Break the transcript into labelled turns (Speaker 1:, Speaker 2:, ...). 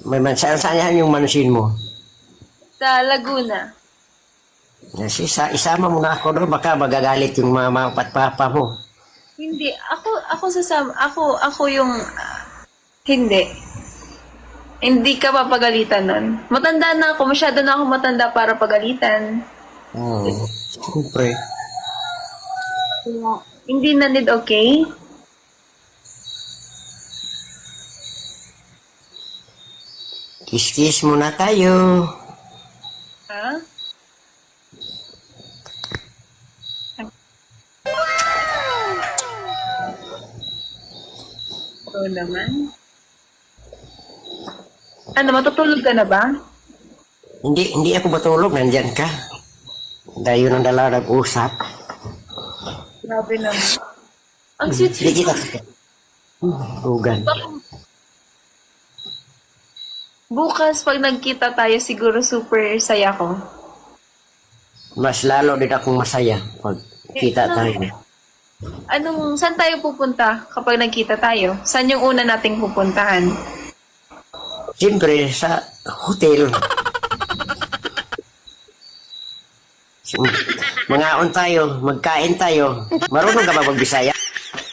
Speaker 1: Saan yan yung mansin mo?
Speaker 2: Sa Laguna.
Speaker 1: Kasi isama mo na ako doon, baka magagalit yung mama at papa mo.
Speaker 2: Hindi, ako sasama, ako yung, hindi. Hindi ka papagalitan nun. Matanda na ako, masyado na ako matanda para pagalitan.
Speaker 1: Siyempre.
Speaker 2: Hindi na need, okay?
Speaker 1: Kiss-kiss muna tayo.
Speaker 2: Ha? Oo naman. Ano, matutulog ka na ba?
Speaker 1: Hindi ako matulog, nandyan ka. Dayo ng dalawa nag-usap.
Speaker 2: Grabe naman. Ang
Speaker 1: Hindi
Speaker 2: sweet-sweet.
Speaker 1: kita. Rugan.
Speaker 2: Bukas, pag nagkita tayo, siguro super saya ko.
Speaker 1: Mas lalo din akong masaya pag kita tayo.
Speaker 2: Saan tayo pupunta kapag nagkita tayo? Saan yung una nating pupuntahan?
Speaker 1: Siyempre, sa hotel. Mangaon tayo, magkain tayo. Marunong ka ba magbisaya?